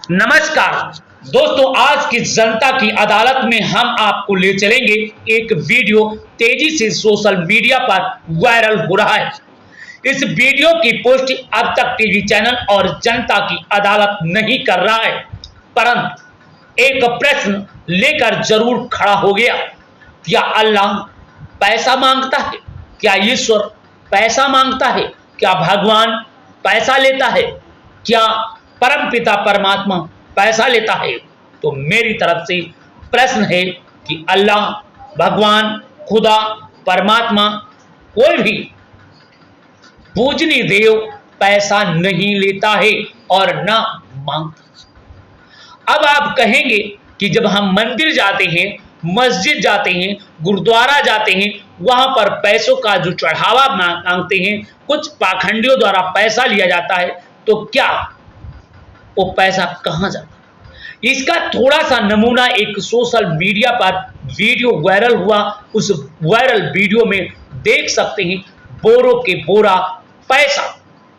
नमस्कार दोस्तों, आज की जनता की अदालत में हम आपको ले चलेंगे। एक वीडियो तेजी से सोशल मीडिया पर वायरल हो रहा है। इस वीडियो की पुष्टि अब तक टीवी चैनल और जनता की अदालत नहीं कर रहा है, परंतु एक प्रश्न लेकर जरूर खड़ा हो गया। क्या अल्लाह पैसा मांगता है? क्या ईश्वर पैसा मांगता है? क्या भगवान पैसा लेता है? क्या परमपिता परमात्मा पैसा लेता है? तो मेरी तरफ से प्रश्न है कि अल्लाह, भगवान, खुदा, परमात्मा, कोई भी पूजनीय देव पैसा नहीं लेता है और ना मांगता। अब आप कहेंगे कि जब हम मंदिर जाते हैं, मस्जिद जाते हैं, गुरुद्वारा जाते हैं, वहां पर पैसों का जो चढ़ावा मांगते हैं, कुछ पाखंडियों द्वारा पैसा लिया जाता है, तो क्या वो पैसा कहां जाता है? इसका थोड़ा सा नमूना एक सोशल मीडिया पर वीडियो वायरल हुआ। उस वायरल वीडियो में देख सकते हैं, बोरों के बोरा पैसा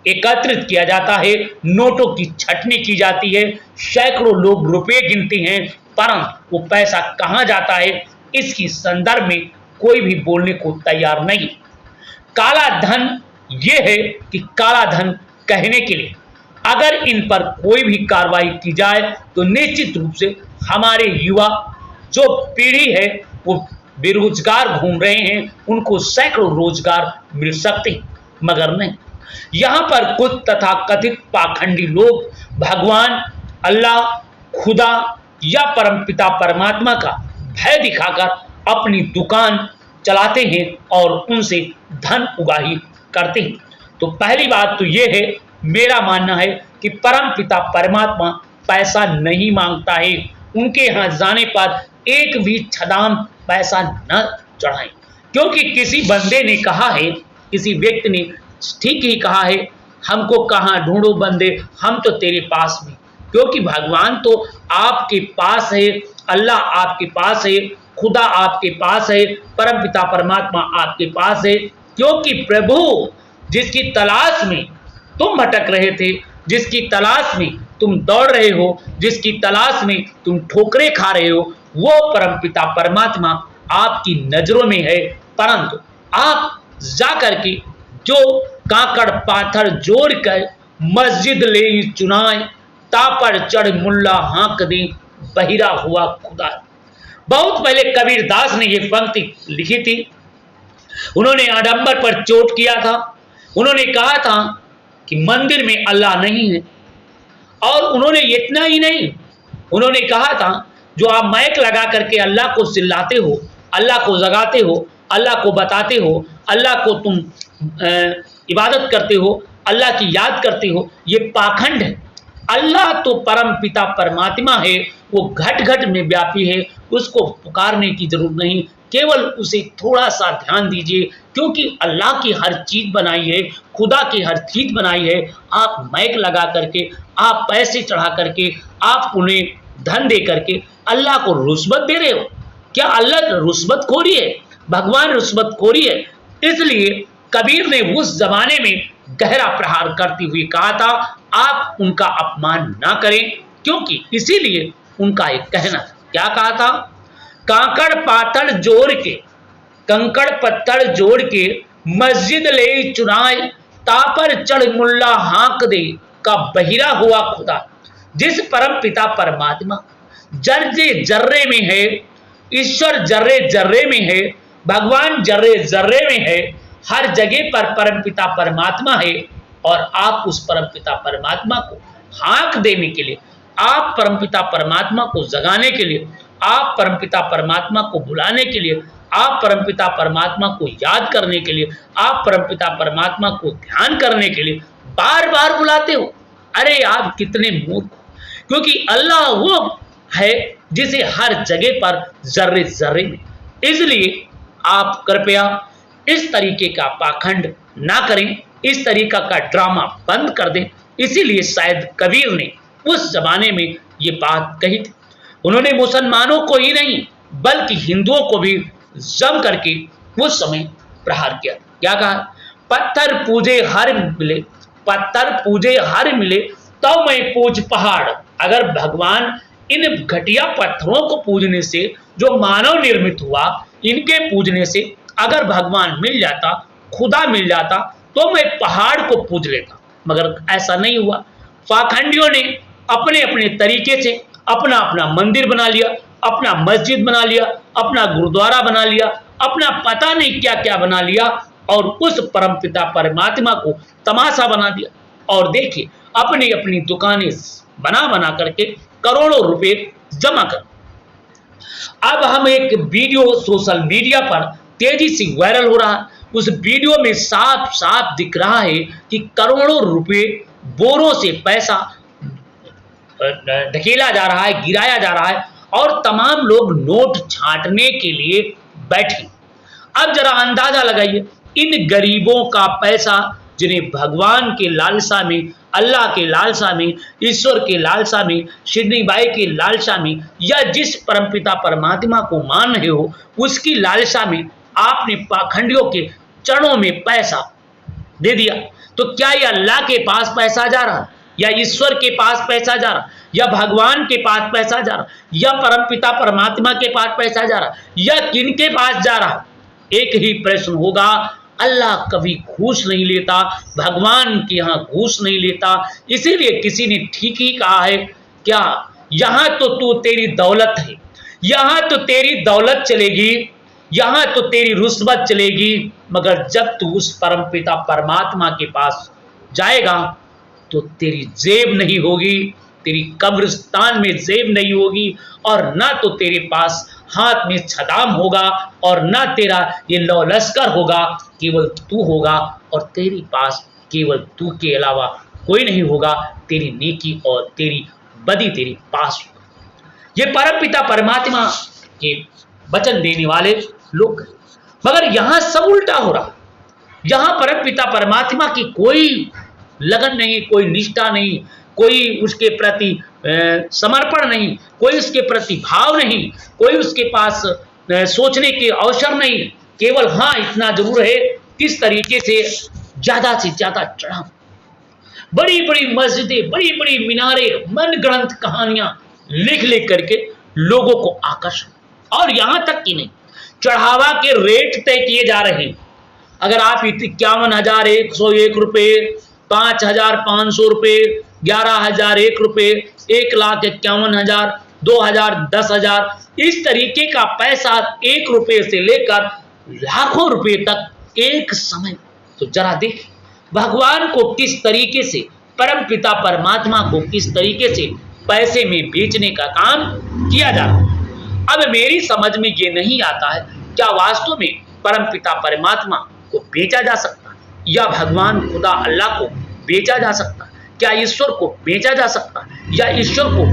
एकत्रित किया जाता है, नोटों की छटनी की जाती है, सैकड़ों लोग रुपए गिनते हैं, परंतु वो पैसा कहां जाता है, इसकी संदर्भ में कोई भी बोलने को तैयार नहीं। काला धन ये है कि काला धन कहने के लिए अगर इन पर कोई भी कार्रवाई की जाए तो निश्चित रूप से हमारे युवा जो पीढ़ी है वो बेरोजगार घूम रहे हैं, उनको सैकड़ों रोजगार मिल सकते हैं, मगर नहीं। यहां पर कुछ तथाकथित पाखंडी लोग भगवान, अल्लाह, खुदा या परमपिता परमात्मा का भय दिखाकर अपनी दुकान चलाते हैं और उनसे धन उगाही करते हैं। तो पहली बात तो यह है, मेरा मानना है कि परमपिता परमात्मा पैसा नहीं मांगता है। उनके यहां जाने पर एक भी छदाम पैसा न चढ़ाएं, क्योंकि किसी बंदे ने कहा है, किसी व्यक्ति ने ठीक ही कहा है, हमको कहां ढूंढो बंदे, हम तो तेरे पास में। क्योंकि भगवान तो आपके पास है, अल्लाह आपके पास है, खुदा आपके पास है, परमपिता परमात्मा आपके पास है। क्योंकि प्रभु जिसकी तलाश में तुम भटक रहे थे, जिसकी तलाश में तुम दौड़ रहे हो, जिसकी तलाश में तुम ठोकरें खा रहे हो, वो परमपिता परमात्मा आपकी नजरों में है। परंतु आप जाकर के जो काकड़ पाथर जोड़ कर मस्जिद ले चुनाए, तापर चढ़ मुल्ला हाँक दे, बहिरा हुआ खुदा। बहुत पहले कबीर दास ने ये पंक्ति लिखी थी। उन्होंने आडंबर पर चोट किया था। उन्होंने कहा था कि मंदिर में अल्लाह नहीं है, और उन्होंने इतना ही नहीं, उन्होंने कहा था जो आप माइक लगा करके अल्लाह को चिल्लाते हो, अल्लाह को जगाते हो, अल्लाह को बताते हो, अल्लाह को तुम इबादत करते हो, अल्लाह की याद करते हो, ये पाखंड है। अल्लाह तो परम पिता परमात्मा है, वो घट घट में व्यापी है, उसको पुकारने की जरूरत नहीं, केवल उसे थोड़ा सा ध्यान दीजिए। क्योंकि अल्लाह की हर चीज बनाई है, खुदा की हर चीज बनाई है। आप माइक लगा करके, आप पैसे चढ़ा करके, आप उन्हें धन दे करके अल्लाह को रुस्बत दे रहे हो। क्या अल्लाह रुस्बत खोरी है? भगवान रुस्बत खोरी है। इसलिए कबीर ने उस जमाने में गहरा प्रहार करते हुए कहा था, आप उनका अपमान ना करें। क्योंकि इसीलिए उनका एक कहना था, क्या कहा था? काकड़ पाथर जोड़ के, कंकड़ पत्थर जोड़ के मस्जिद ले चुनाए, तापर चढ़ मुल्ला हाँक दे, का बहिरा हुआ खुदा। जिस परम पिता परमात्मा जर्रे जर्रे में है, ईश्वर जर्रे जर्रे में है, भगवान जर्रे जर्रे में है, हर जगह पर परम पिता परमात्मा है, और आप उस परम पिता परमात्मा को हाँक देने के लिए, आप परमपिता परमात्मा को जगाने के लिए, आप परमपिता परमात्मा को बुलाने के लिए, आप परमपिता परमात्मा को याद करने के लिए, आप परमपिता परमात्मा को ध्यान करने के लिए बार बार बुलाते हो। अरे आप कितने मूर्ख हो! क्योंकि अल्लाह वो है जिसे हर जगह पर जर्रे जर्रे में। इसलिए आप कृपया इस तरीके का पाखंड ना करें, इस तरीका का ड्रामा बंद कर दें। इसीलिए शायद कबीर ने उस जमाने में ये बात कही थी। उन्होंने मुसलमानों को ही नहीं बल्कि हिंदुओं को भी जम करके उस समय प्रहार किया। क्या कहा? पत्थर पूजे हर मिले, पत्थर पूजे हर मिले, तो मैं पूज पहाड़, अगर भगवान इन घटिया पत्थरों को पूजने से, जो मानव निर्मित हुआ, इनके पूजने से अगर भगवान मिल जाता, खुदा मिल जाता, तो मैं पहाड़ को पूज लेता, मगर ऐसा नहीं हुआ। पाखंडियों ने अपने अपने तरीके से अपना अपना मंदिर बना लिया, अपना मस्जिद बना लिया, अपना गुरुद्वारा बना लिया, अपना पता नहीं क्या क्या बना लिया, और उस परमपिता परमात्मा को तमाशा बना दिया। और देखिए, अपनी अपनी दुकानें बना बना करके करोड़ों रुपए जमा कर। अब हम एक वीडियो सोशल मीडिया पर तेजी से वायरल हो रहा है। उस वीडियो में साफ साफ दिख रहा है कि करोड़ों रुपए बोरों से पैसा ढकेला जा रहा है, गिराया जा रहा है, और तमाम लोग नोट छांटने के लिए बैठे। अब जरा अंदाजा लगाइए, इन गरीबों का पैसा जिन्हें भगवान के लालसा में, अल्लाह के लालसा में, ईश्वर के लालसा में, शिरनी बाई के लालसा में, या जिस परमपिता परमात्मा को मान रहे हो उसकी लालसा में आपने पाखंडियों के चरणों में पैसा दे दिया, तो क्या ये अल्लाह के पास पैसा जा रहा, या ईश्वर के पास पैसा जा रहा, या भगवान के पास पैसा जा रहा, या परमपिता परमात्मा के पास पैसा जा रहा, या किन के पास जा रहा? एक ही प्रश्न होगा, अल्लाह कभी घूस नहीं लेता, भगवान के यहाँ घूस नहीं लेता। इसीलिए किसी ने ठीक ही कहा है, क्या यहाँ तो तू तेरी दौलत है, यहाँ तो तेरी दौलत चलेगी, यहाँ तो तेरी रुस्वत चलेगी, मगर जब तू उस परमपिता परमात्मा के पास जाएगा तो तेरी जेब नहीं होगी, तेरी कब्रिस्तान में जेब नहीं होगी, और ना तो तेरे पास हाथ में छदाम होगा, और ना तेरा ये लौ लश्कर होगा, केवल तू होगा, और तेरे पास केवल तू के अलावा कोई नहीं होगा। तेरी नेकी और तेरी बदी तेरे पास होगा। ये परमपिता परमात्मा के वचन देने वाले लोग, मगर यहाँ सब उल्टा हो रहा। यहाँ परमपिता परमात्मा की कोई लगन नहीं, कोई निष्ठा नहीं, कोई उसके प्रति समर्पण नहीं, कोई उसके प्रति भाव नहीं, कोई उसके पास सोचने के अवसर नहीं। केवल हाँ इतना जरूर है, किस तरीके से ज्यादा चढ़ा, बड़ी बड़ी मस्जिदें, बड़ी बड़ी मीनारे, मन गढ़ंत कहानियां लिख लिख करके लोगों को आकर्षण, और यहां तक कि नहीं, चढ़ावा के रेट तय किए जा रहे हैं। अगर आप 51,101 रुपए, 5,500 रुपए, 11,001 रुपए, 1,51,000, 2,000, 10,000, इस तरीके का पैसा 1 रुपए से लेकर लाखों रुपए तक एक समय। तो जरा देखिए भगवान को किस तरीके से, परमपिता परमात्मा को किस तरीके से पैसे में बेचने का काम किया जा रहा है। अब मेरी समझ में ये नहीं आता है, क्या वास्तव में परमपिता परमात्मा को बेचा जा सकता है, या भगवान खुदा अल्लाह को बेचा जा सकता है? क्या ईश्वर को बेचा जा सकता है, या ईश्वर को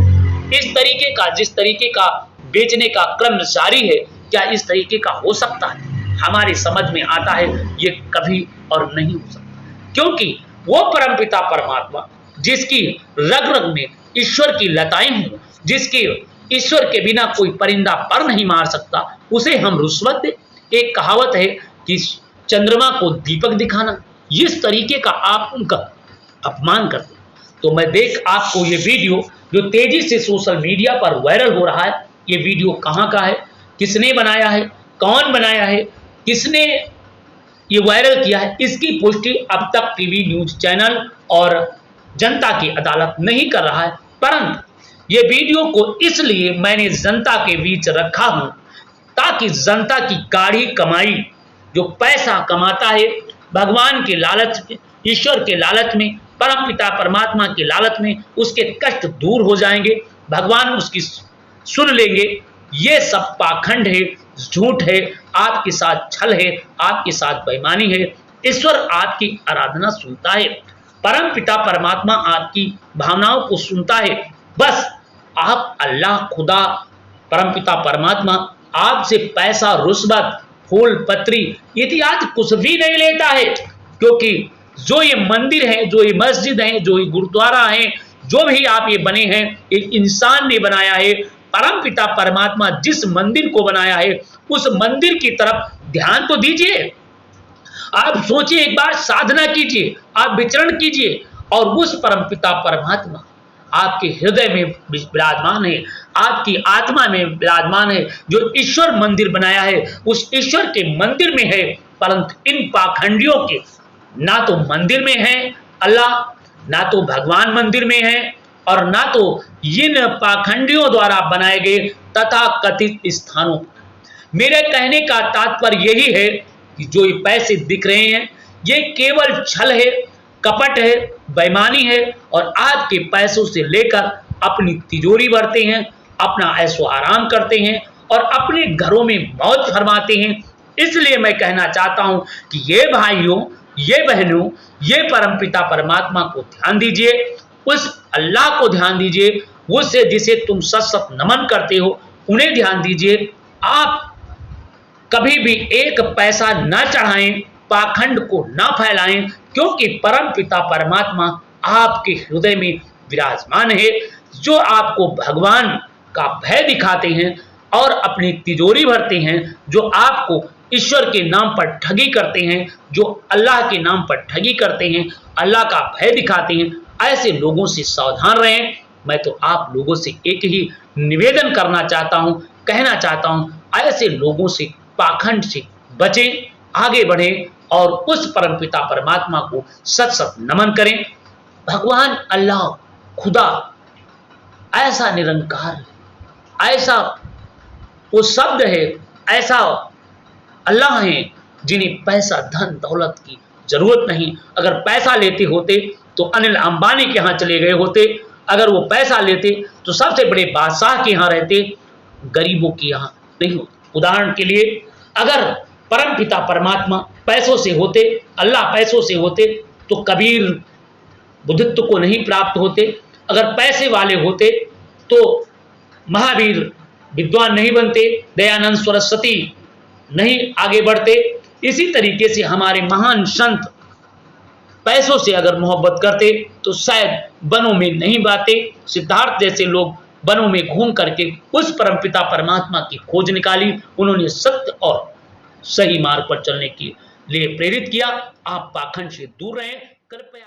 इस तरीके का, जिस तरीके का बेचने का क्रम जारी है, क्या इस तरीके का हो सकता है? हमारी समझ में आता है ये कभी और नहीं हो सकता, क्योंकि वो परमपिता परमात्मा जिसकी रग रग में ईश्वर की लताएं हों, जिसके ईश्वर के बिना कोई परिंदा पर नहीं मार सकता, उसे हम रुस्वत दे। एक कहावत है कि चंद्रमा को दीपक दिखाना, इस तरीके का आप उनका अपमान करते। तो मैं देख आपको ये वीडियो जो तेजी से सोशल मीडिया पर वायरल हो रहा है, ये वीडियो कहाँ का है, किसने बनाया है, कौन बनाया है, किसने ये वायरल किया है, इसकी पुष्टि अब तक टीवी न्यूज चैनल और जनता की अदालत नहीं कर रहा है। परंतु ये वीडियो को इसलिए मैंने जनता के बीच रखा हूं ताकि जनता की गाढ़ी कमाई, जो पैसा कमाता है भगवान के लालच में, ईश्वर के लालच में, परमपिता परमात्मा के लालच में, उसके कष्ट दूर हो जाएंगे, भगवान उसकी सुन लेंगे। ये सब पाखंड है, झूठ है, आपके साथ छल है, आपके साथ बेईमानी है। ईश्वर आपकी आराधना सुनता है, परमपिता परमात्मा आपकी भावनाओं को सुनता है। बस आप अल्लाह, खुदा, परमपिता परमात्मा आपसे पैसा, रुस्वत, फूल पत्री इत्यादि कुछ भी नहीं लेता है, क्योंकि जो ये मंदिर है, जो ये मस्जिद है, जो ये गुरुद्वारा है, जो भी आप ये बने हैं, एक इंसान ने बनाया है। परमपिता परमात्मा जिस मंदिर को बनाया है, उस मंदिर की तरफ ध्यान तो दीजिए। आप सोचिए, एक बार साधना कीजिए, आप विचरण कीजिए, और उस परमपिता परमात्मा आपके हृदय में विराजमान है, आपकी आत्मा में विराजमान है। जो ईश्वर मंदिर बनाया है उस ईश्वर के मंदिर में है, परंतु इन पाखंडियों के ना तो मंदिर में है अल्लाह, ना तो भगवान मंदिर में है, और ना तो इन पाखंडियों द्वारा बनाए गए तथा कथित स्थानों। मेरे कहने का तात्पर्य यही है कि जो ये पैसे दिख रहे हैं ये केवल छल है, कपट है, बेईमानी है, और आज के पैसों से लेकर अपनी तिजोरी भरते हैं, अपना ऐशो आराम करते हैं और अपने घरों में मौज फरमाते हैं। इसलिए मैं कहना चाहता हूं कि ये भाइयों, ये बहनों, ये परमपिता परमात्मा को ध्यान दीजिए, उस अल्लाह को ध्यान दीजिए, उससे जिसे तुम सत नमन करते हो उन्हें ध्यान दीजिए। आप कभी भी एक पैसा न चढ़ाएं, पाखंड को न फैलाएं, क्योंकि परम पिता परमात्मा आपके हृदय में विराजमान है, जो आपको भगवान का भय दिखाते हैं और अपनी तिजोरी भरते हैं, जो आपको ईश्वर के नाम पर ठगी करते हैं, जो अल्लाह के नाम पर ठगी करते हैं, अल्लाह का भय दिखाते हैं। ऐसे लोगों से सावधान रहें। मैं तो आप लोगों से एक ही निवेदन करना चाहता हूं, कहना चाहता हूं, ऐसे लोगों से, पाखंड से बचें, आगे बढ़ें और उस परमपिता परमात्मा को सत सत नमन करें। भगवान अल्लाह, खुदा ऐसा निरंकार, ऐसा वो शब्द है, ऐसा अल्लाह है जिन्हें पैसा, धन दौलत की जरूरत नहीं। अगर पैसा लेते होते तो अनिल अंबानी के यहाँ चले गए होते, अगर वो पैसा लेते तो सबसे बड़े बादशाह के यहाँ रहते, गरीबों के यहाँ नहीं होते। उदाहरण के लिए, अगर परम पिता परमात्मा पैसों से होते, अल्लाह पैसों से होते, तो कबीर बुद्धित्व को नहीं प्राप्त होते। अगर पैसे वाले होते तो महावीर विद्वान नहीं बनते, दयानंद सरस्वती नहीं आगे बढ़ते। इसी तरीके से हमारे महान संत पैसों से अगर मोहब्बत करते तो शायद वनों में नहीं बाते। सिद्धार्थ जैसे लोग वनों में घूम करके उस परमपिता परमात्मा की खोज निकाली, उन्होंने सत्य और सही मार्ग पर चलने के लिए प्रेरित किया। आप पाखंड से दूर रहें, कृपया।